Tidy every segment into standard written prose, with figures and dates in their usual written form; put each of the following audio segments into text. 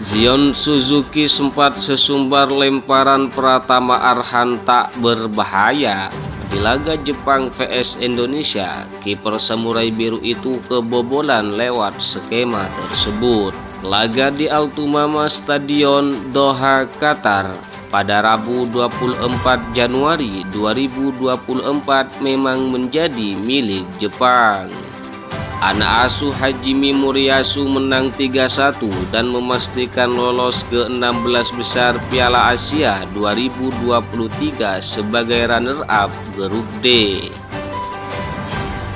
Zion Suzuki sempat sesumbar lemparan Pratama Arhan tak berbahaya di laga Jepang vs Indonesia. Kiper Samurai Biru itu kebobolan lewat skema tersebut. Laga di Altumama Stadion Doha, Qatar pada Rabu 24 Januari 2024 memang menjadi milik Jepang. Anak asuh Hajime Moriyasu menang 3-1 dan memastikan lolos ke 16 besar Piala Asia 2023 sebagai runner-up grup D.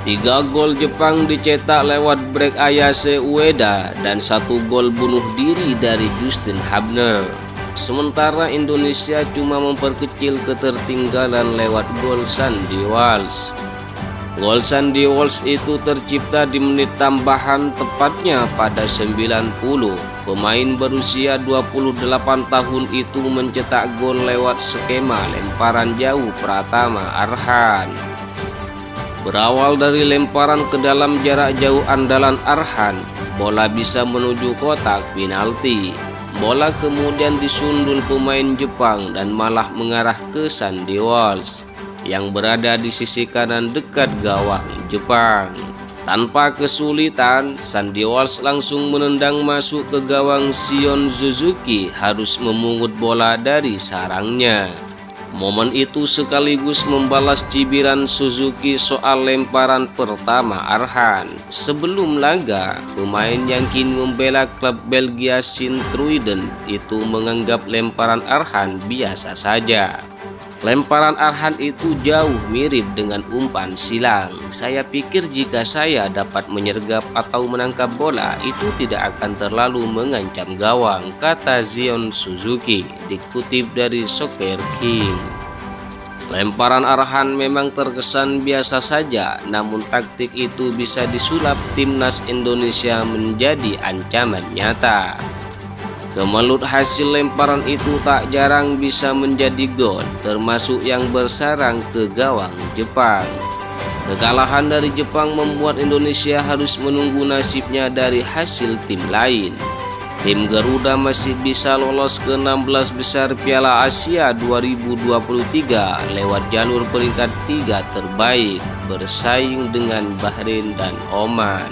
3 gol Jepang dicetak lewat break Ayase Ueda dan 1 gol bunuh diri dari Justin Hubner. Sementara Indonesia cuma memperkecil ketertinggalan lewat gol Sandy Walsh. Gol Sandy Walsh itu tercipta di menit tambahan, tepatnya pada 90. Pemain berusia 28 tahun itu mencetak gol lewat skema lemparan jauh Pratama Arhan. Berawal dari lemparan ke dalam jarak jauh andalan Arhan, bola bisa menuju kotak penalti. Bola kemudian disundul pemain Jepang dan malah mengarah ke Sandy Walsh yang berada di sisi kanan dekat gawang Jepang. Tanpa kesulitan, Sandy Walsh langsung menendang masuk ke gawang Zion Suzuki, harus memungut bola dari sarangnya. Momen itu sekaligus membalas cibiran Suzuki soal lemparan pertama Arhan. Sebelum laga, pemain yang kini membela klub Belgia Sint-Truiden itu menganggap lemparan Arhan biasa saja. Lemparan Arhan itu jauh mirip dengan umpan silang. Saya pikir jika saya dapat menyergap atau menangkap bola, itu tidak akan terlalu mengancam gawang, kata Zion Suzuki, dikutip dari Soccer King. Lemparan Arhan memang terkesan biasa saja, namun taktik itu bisa disulap timnas Indonesia menjadi ancaman nyata. Kemelut hasil lemparan itu tak jarang bisa menjadi gol, termasuk yang bersarang ke gawang Jepang. Kekalahan dari Jepang membuat Indonesia harus menunggu nasibnya dari hasil tim lain. Tim Garuda masih bisa lolos ke 16 besar Piala Asia 2023 lewat jalur peringkat 3 terbaik, bersaing dengan Bahrain dan Oman.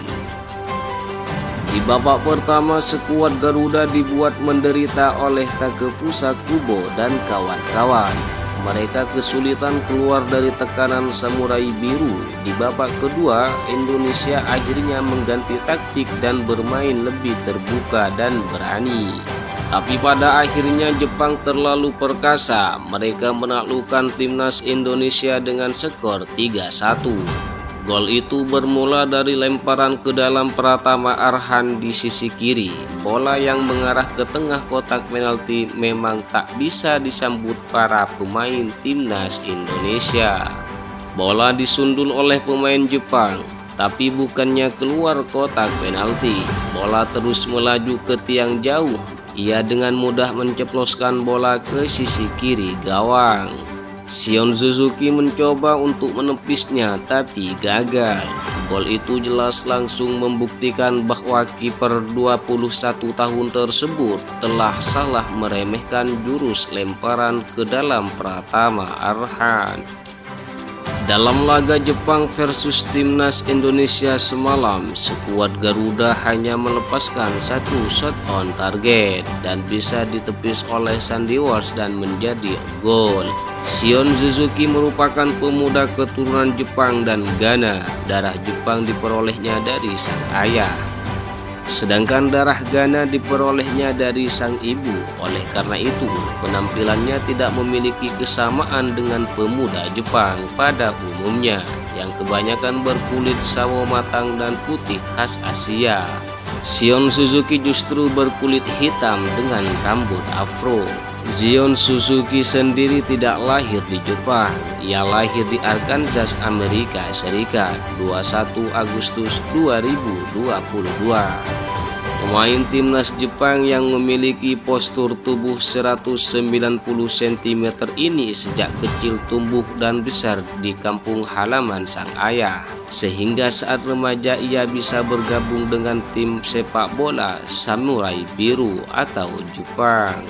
Di babak pertama, skuad Garuda dibuat menderita oleh Takefusa Kubo dan kawan-kawan. Mereka kesulitan keluar dari tekanan Samurai Biru. Di babak kedua, Indonesia akhirnya mengganti taktik dan bermain lebih terbuka dan berani. Tapi pada akhirnya Jepang terlalu perkasa. Mereka menaklukkan timnas Indonesia dengan skor 3-1. Gol itu bermula dari lemparan ke dalam Pratama Arhan di sisi kiri. Bola yang mengarah ke tengah kotak penalti memang tak bisa disambut para pemain timnas Indonesia. Bola disundul oleh pemain Jepang, tapi bukannya keluar kotak penalti. Bola terus melaju ke tiang jauh. Ia dengan mudah menceploskan bola ke sisi kiri gawang. Zion Suzuki mencoba untuk menepisnya tapi gagal. Gol itu jelas langsung membuktikan bahwa kiper 21 tahun tersebut telah salah meremehkan jurus lemparan ke dalam Pratama Arhan. Dalam laga Jepang versus timnas Indonesia semalam, skuad Garuda hanya melepaskan 1 shot on target dan bisa ditepis oleh Sandy Walsh dan menjadi gol. Zion Suzuki merupakan pemuda keturunan Jepang dan Ghana. Darah Jepang diperolehnya dari sang ayah, sedangkan darah Ghana diperolehnya dari sang ibu. Oleh karena itu, penampilannya tidak memiliki kesamaan dengan pemuda Jepang pada umumnya, yang kebanyakan berkulit sawo matang dan putih khas Asia. Zion Suzuki justru berkulit hitam dengan rambut afro. Zion Suzuki sendiri tidak lahir di Jepang. Ia lahir di Arkansas, Amerika Serikat, 21 Agustus 2022. Pemain timnas Jepang yang memiliki postur tubuh 190 cm ini sejak kecil tumbuh dan besar di kampung halaman sang ayah, sehingga saat remaja ia bisa bergabung dengan tim sepak bola Samurai Biru atau Jepang.